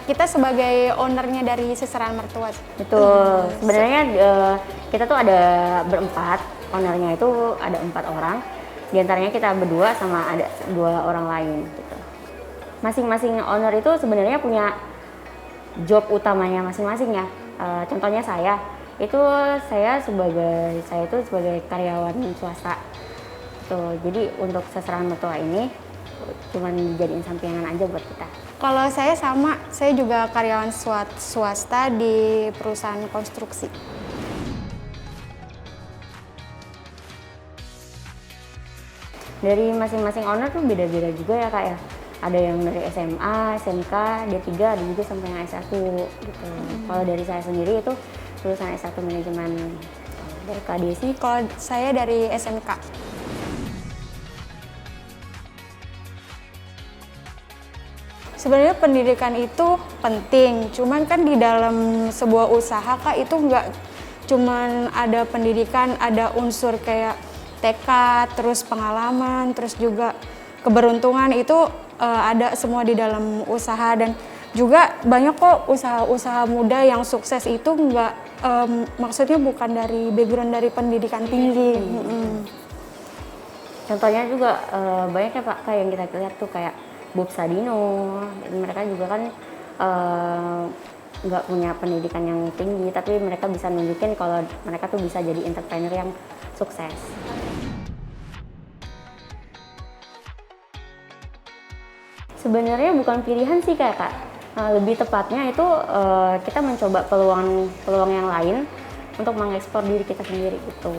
kita sebagai ownernya dari Seserahan Mertua. Betul. Sebenarnya kita tuh ada berempat, ownernya itu ada 4 orang. Di antaranya kita berdua sama ada 2 orang lain gitu. Masing-masing owner itu sebenarnya punya job utamanya masing-masing ya. Contohnya saya itu sebagai karyawan swasta. Tuh, jadi untuk Seserahan Mertua ini cuman dijadiin sampingan aja buat kita. Kalau saya sama, saya juga karyawan swasta di perusahaan konstruksi. Dari masing-masing owner tuh beda-beda juga ya Kak ya. Ada yang dari SMA, SMK, D3, ada juga sampai yang S1 gitu. Kalau dari saya sendiri itu lulusan S1 manajemen dari Kak Desi. Kalau saya dari SMK. Sebenarnya pendidikan itu penting, cuman kan di dalam sebuah usaha Kak itu nggak cuman ada pendidikan, ada unsur kayak tekad, terus pengalaman, terus juga keberuntungan itu ada semua di dalam usaha. Dan juga banyak kok usaha-usaha muda yang sukses itu nggak maksudnya bukan dari background dari pendidikan tinggi. Contohnya juga banyak ya Pak kayak yang kita lihat tuh kayak Bob Sadino, mereka juga kan nggak punya pendidikan yang tinggi, tapi mereka bisa nunjukin kalau mereka tuh bisa jadi entrepreneur yang sukses. Sebenarnya bukan pilihan sih Kak, lebih tepatnya itu kita mencoba peluang yang lain untuk mengekspor diri kita sendiri gitu.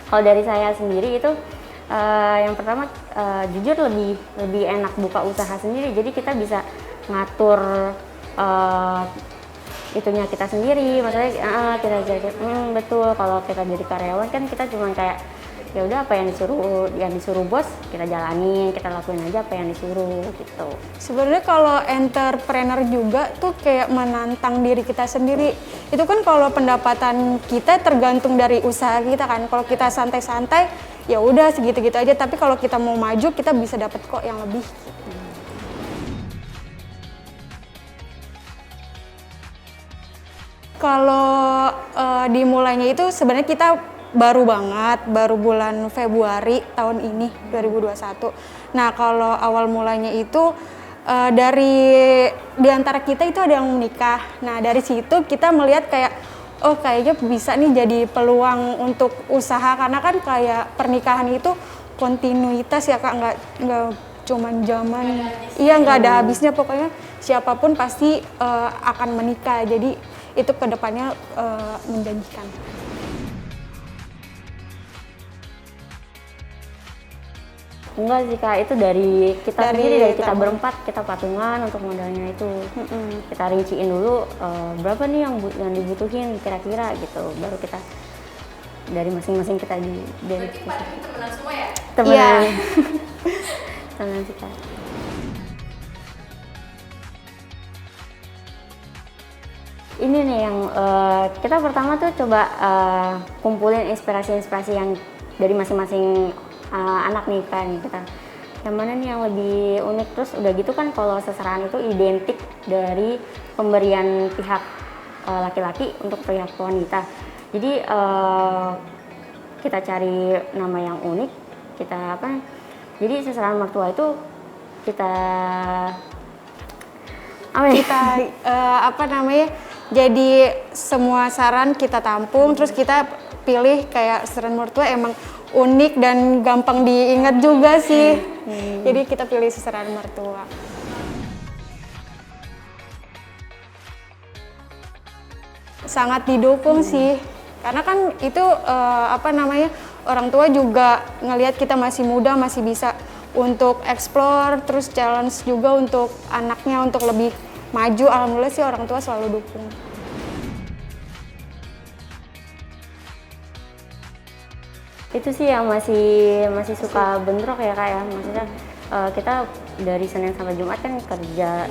Kalau dari saya sendiri itu yang pertama jujur lebih enak buka usaha sendiri, jadi kita bisa ngatur itunya kita sendiri, maksudnya kita jadi betul. Kalau kita jadi karyawan kan kita cuma kayak ya udah apa yang disuruh bos kita jalanin, kita lakuin aja apa yang disuruh gitu. Sebenarnya kalau entrepreneur juga tuh kayak menantang diri kita sendiri. Itu kan kalau pendapatan kita tergantung dari usaha kita kan. Kalau kita santai-santai ya udah segitu-gitu aja, tapi kalau kita mau maju kita bisa dapat kok yang lebih. Kalau dimulainya itu sebenarnya kita baru bulan Februari tahun ini 2021. Nah kalau awal mulanya itu di antara kita itu ada yang menikah. Nah dari situ kita melihat kayak oh kayaknya bisa nih jadi peluang untuk usaha, karena kan kayak pernikahan itu kontinuitas ya Kak, nggak cuman zaman, iya nggak ada habisnya, pokoknya siapapun pasti akan menikah, jadi itu kedepannya menjanjikan. Enggak sih Kak, itu dari kita sendiri, dari kita berempat, kita patungan untuk modalnya itu. Kita rinciin dulu berapa nih yang dibutuhin kira-kira gitu, baru kita dari masing-masing kita dari kita. Temenan semua ya? Temenan. Iya. Temenan sih Kak. Ini nih yang kita pertama tuh coba kumpulin inspirasi-inspirasi yang dari masing-masing anak nih kan, kita yang mana nih yang lebih unik. Terus udah gitu kan kalau seserahan itu identik dari pemberian pihak laki-laki untuk pihak wanita, jadi kita cari nama yang unik, jadi Seserahan Mertua itu kita jadi semua saran kita tampung, terus kita pilih kayak Seserahan Mertua emang unik dan gampang diingat juga sih. Jadi kita pilih Seserahan Mertua. Sangat didukung sih, karena kan itu orang tua juga ngelihat kita masih muda, masih bisa untuk explore, terus challenge juga untuk anaknya untuk lebih maju. Alhamdulillah sih orang tua selalu dukung. Itu sih yang masih suka bentrok ya Kak ya, maksudnya kita dari Senin sampai Jumat kan kerja,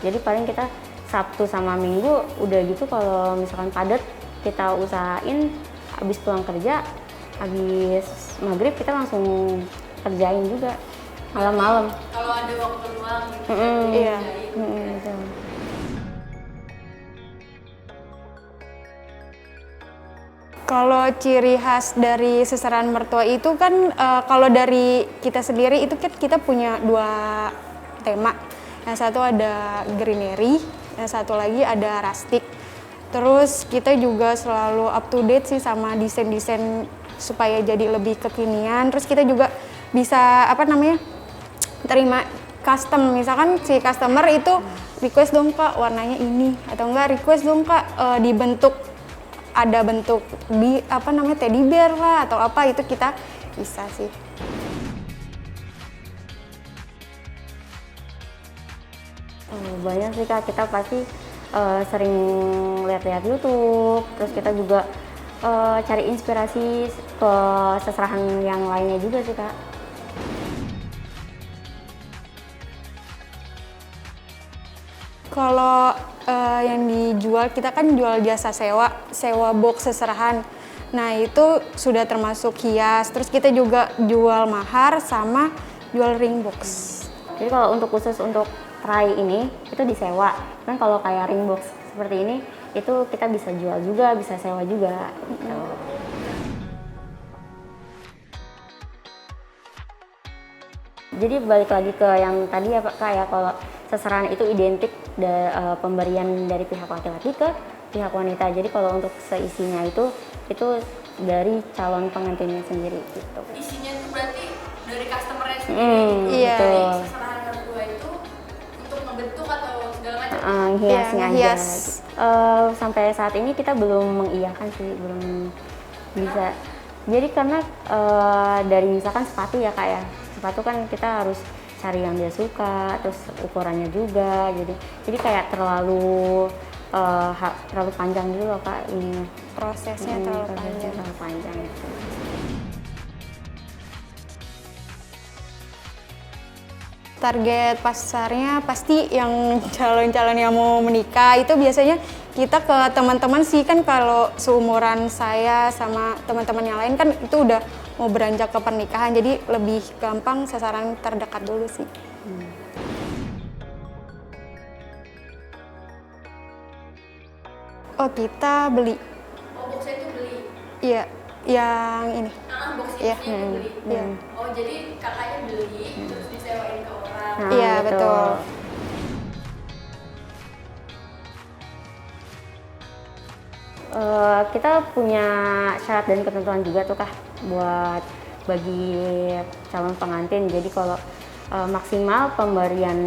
jadi paling kita Sabtu sama Minggu udah gitu kalau misalkan padat kita usahain habis pulang kerja, habis maghrib kita langsung kerjain juga malam-malam. Kalau ada waktu luang gitu. Iya. Betul. Kalau ciri khas dari seserahan mertua itu kan kalau dari kita sendiri itu kan kita punya 2 tema. Yang satu ada greenery, yang satu lagi ada rustic. Terus kita juga selalu up to date sih sama desain-desain supaya jadi lebih kekinian. Terus kita juga bisa terima custom. Misalkan si customer itu request dong Kak warnanya ini, atau enggak request dong Kak dibentuk ada bentuk teddy bear lah atau apa, itu kita bisa sih. Banyak sih Kak, kita pasti sering lihat-lihat YouTube, terus kita juga cari inspirasi ke seserahan yang lainnya juga sih Kak. Kalau yang dijual, kita kan jual jasa sewa box seserahan. Nah itu sudah termasuk hias, terus kita juga jual mahar sama jual ring box. Jadi kalau untuk khusus untuk tray ini itu disewa, kan kalau kayak ring box seperti ini itu kita bisa jual juga, bisa sewa juga gitu. Jadi balik lagi ke yang tadi ya Pak, kayak kalau seserahan itu identik pemberian dari pihak laki-laki ke pihak wanita. Jadi kalau untuk seisinya itu dari calon pengantinnya sendiri gitu. Isinya itu berarti dari customer-nya sendiri. Iya. Betul. Seserahan berdua itu untuk ngebentuk atau segala macam. Hiasnya Iya, aja. hias. Sampai saat ini kita belum mengiyakan sih, belum bisa. Jadi karena dari misalkan sepatu ya Kak ya, sepatu kan kita harus cari yang dia suka, terus ukurannya juga, jadi kayak terlalu panjang dulu loh Kak ini. Prosesnya terlalu panjang. Terlalu panjang gitu. Target pasarnya pasti yang calon-calon yang mau menikah. Itu biasanya kita ke teman-teman sih, kan kalau seumuran saya sama teman-teman yang lain kan itu udah mau beranjak ke pernikahan, jadi lebih gampang sasaran terdekat dulu sih. Oh, kita beli. Oh, boxnya itu beli. Iya, yang ini. Boxnya Iya. itu beli. Iya. Oh, jadi kakaknya beli terus disewain ke orang. Iya, betul. Kita punya syarat dan ketentuan juga tuh Kak buat bagi calon pengantin. Jadi kalau maksimal pemberian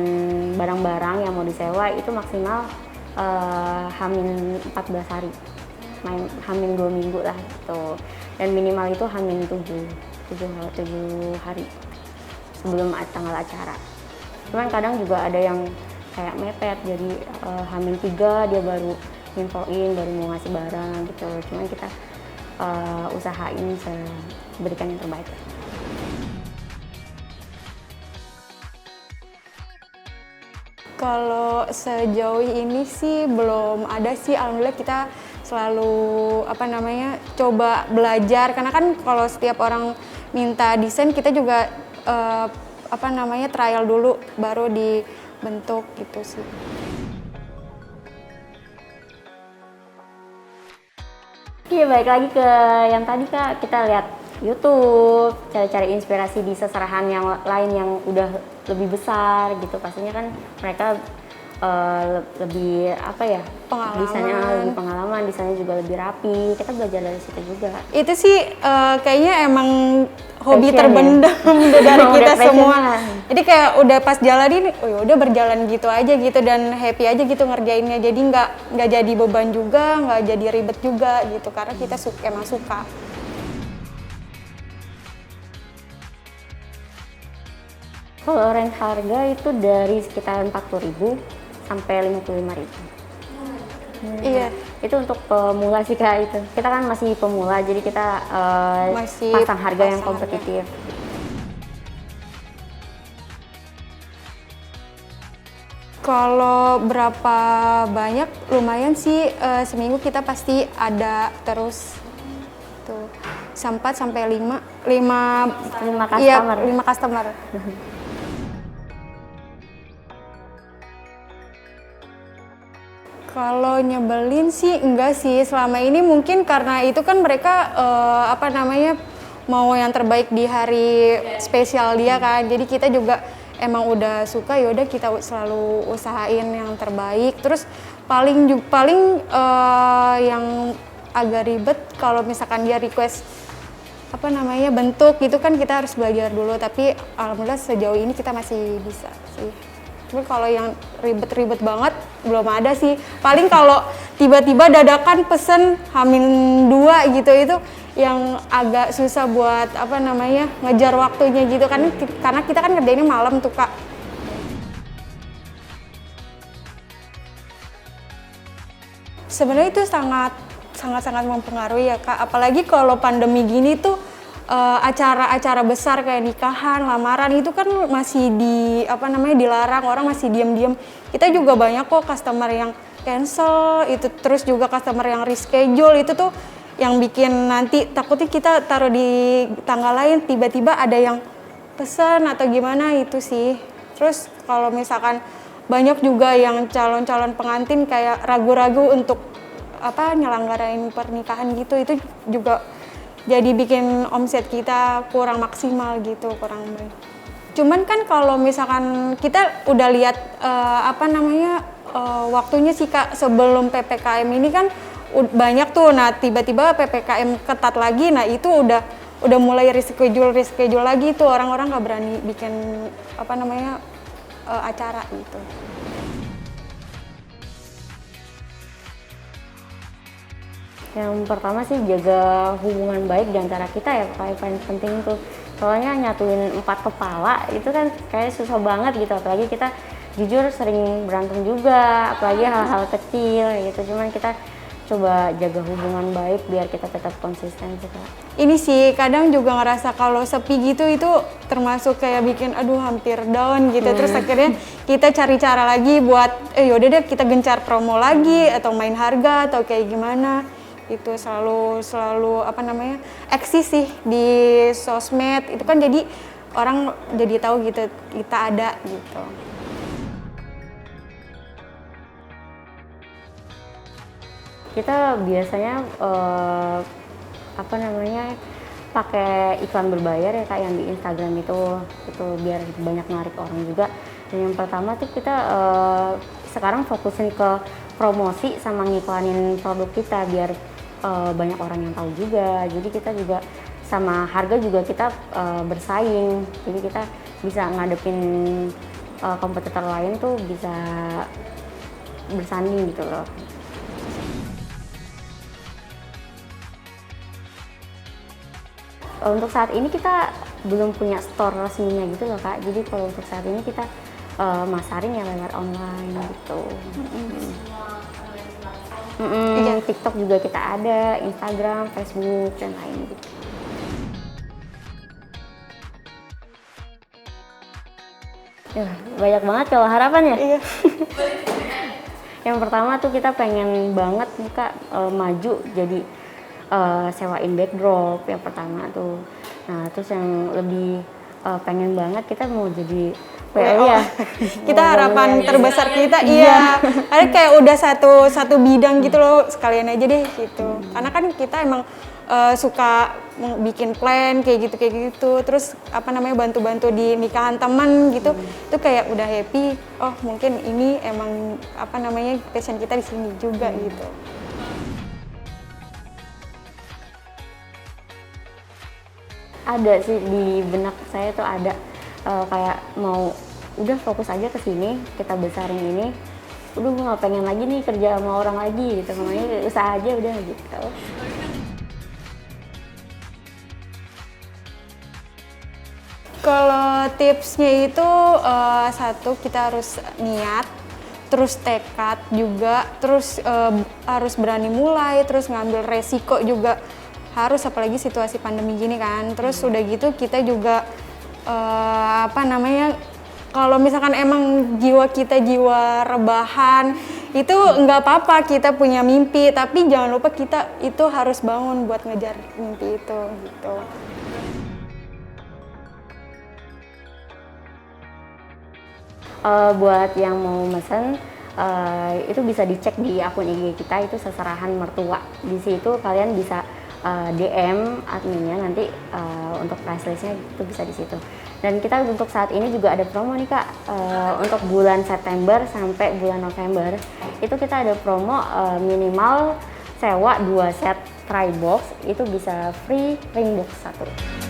barang-barang yang mau disewa itu maksimal Hamin 14 hari, Hamin 2 minggu lah gitu. Dan minimal itu Hamin 7 hari sebelum tanggal acara. Cuman kadang juga ada yang kayak mepet, jadi Hamin 3 dia baru infoin, baru mau ngasih barang gitu. Cuman kita usahain berikan yang terbaik. Kalau sejauh ini sih belum ada sih, alhamdulillah kita selalu coba belajar, karena kan kalau setiap orang minta desain kita juga trial dulu baru dibentuk gitu sih. Iya, balik lagi ke yang tadi Kak, kita lihat YouTube, cari-cari inspirasi di seserahan yang lain yang udah lebih besar gitu. Pastinya kan mereka lebih desainnya lebih pengalaman, desainnya juga lebih rapi. Kita belajar dari situ juga. Itu sih kayaknya emang hobi Passion terbendam dari kita Udah passion semua. lah. Jadi kayak udah pas jalanin, oh ya udah berjalan gitu aja gitu, dan happy aja gitu ngerjainnya. Jadi nggak jadi beban juga, nggak jadi ribet juga gitu, karena kita emang suka. Kalau range harga itu dari sekitar 40.000 sampai 55.000. Iya. Itu untuk pemula sih Kak itu. Kita kan masih pemula, jadi kita Masih pasang harga yang pasang kompetitif. Kalau berapa banyak, lumayan sih, seminggu kita pasti ada terus tuh 4 sampai 5 5 iya, customer. 5 customer. Kalau nyebelin sih enggak sih, selama ini mungkin karena itu kan mereka mau yang terbaik di hari spesial dia kan, jadi kita juga emang udah suka, yaudah kita selalu usahain yang terbaik. Terus paling yang agak ribet kalau misalkan dia request bentuk gitu kan, kita harus belajar dulu, tapi alhamdulillah sejauh ini kita masih bisa sih. Tapi kalau yang ribet-ribet banget belum ada sih. Paling kalau tiba-tiba dadakan pesen H-2 gitu, itu yang agak susah buat ngejar waktunya gitu kan, karena kita kan kerjainnya malam tuh Kak. Sebenarnya itu sangat mempengaruhi ya Kak, apalagi kalau pandemi gini tuh acara-acara besar kayak nikahan, lamaran itu kan masih dilarang, orang masih diam-diam. Kita juga banyak kok customer yang cancel itu, terus juga customer yang reschedule itu tuh yang bikin nanti takutnya kita taruh di tanggal lain tiba-tiba ada yang pesan atau gimana itu sih. Terus kalau misalkan banyak juga yang calon-calon pengantin kayak ragu-ragu untuk nyelenggarain pernikahan gitu, itu juga jadi bikin omset kita kurang maksimal gitu, kurang baik. Cuman kan kalau misalkan kita udah lihat waktunya sih Kak, sebelum PPKM ini kan banyak tuh, nah tiba-tiba PPKM ketat lagi, nah itu udah mulai reschedule lagi tuh, orang-orang nggak berani bikin acara gitu. Yang pertama sih jaga hubungan baik di antara kita ya, kayak paling penting tuh. Soalnya nyatuin 4 kepala itu kan kayak susah banget gitu, apalagi kita jujur sering berantem juga, apalagi hal-hal kecil gitu. Cuman kita coba jaga hubungan baik biar kita tetap konsisten sih Kak. Ini sih kadang juga ngerasa kalau sepi gitu itu termasuk kayak bikin hampir down gitu. Terus akhirnya kita cari cara lagi buat yaudah deh kita gencar promo lagi atau main harga atau kayak gimana. Itu selalu eksis sih di sosmed, itu kan jadi orang jadi tahu gitu kita ada gitu. Kita biasanya pakai iklan berbayar ya Kak, yang di Instagram itu biar banyak narik orang juga. Dan yang pertama tuh kita sekarang fokusin ke promosi sama ngiklanin produk kita biar banyak orang yang tahu juga. Jadi kita juga sama harga juga kita bersaing. Jadi kita bisa ngadepin kompetitor lain tuh bisa bersanding gitu loh. Untuk saat ini kita belum punya store resminya gitu loh Kak. Jadi kalau untuk saat ini kita masarin ya lewat online gitu. TikTok juga kita ada, Instagram, Facebook, dan lain gitu. Ya, banyak banget kalau harapan ya. Iya. Yang pertama tuh kita pengen banget nih Kak maju jadi sewain backdrop yang pertama tuh. Nah terus yang lebih pengen banget kita mau jadi PO ya. Kita harapan terbesar kita ada kayak udah satu bidang gitu loh, sekalian aja deh gitu. Karena kan kita emang suka bikin plan kayak gitu. Terus bantu-bantu di nikahan teman gitu. Itu kayak udah happy. Oh, mungkin ini emang passion kita di sini juga gitu. Ada sih di benak saya tuh ada kayak mau udah fokus aja ke sini, kita besarin ini. Udah gue gak pengen lagi nih kerja sama orang lagi gitu, makanya usaha aja udah gitu. Kalau tipsnya itu satu, kita harus niat, terus tekad juga, terus harus berani mulai, terus ngambil resiko juga harus, apalagi situasi pandemi gini kan. Terus udah gitu kita juga kalau misalkan emang jiwa kita jiwa rebahan itu nggak apa-apa, kita punya mimpi, tapi jangan lupa kita itu harus bangun buat ngejar mimpi itu gitu. Buat yang mau mesen itu bisa dicek di akun IG kita, itu Seserahan Mertua. Di situ kalian bisa DM adminnya nanti untuk price listnya itu bisa di situ. Dan kita untuk saat ini juga ada promo nih Kak, untuk bulan September sampai bulan November itu kita ada promo minimal sewa 2 set try box itu bisa free ring box 1.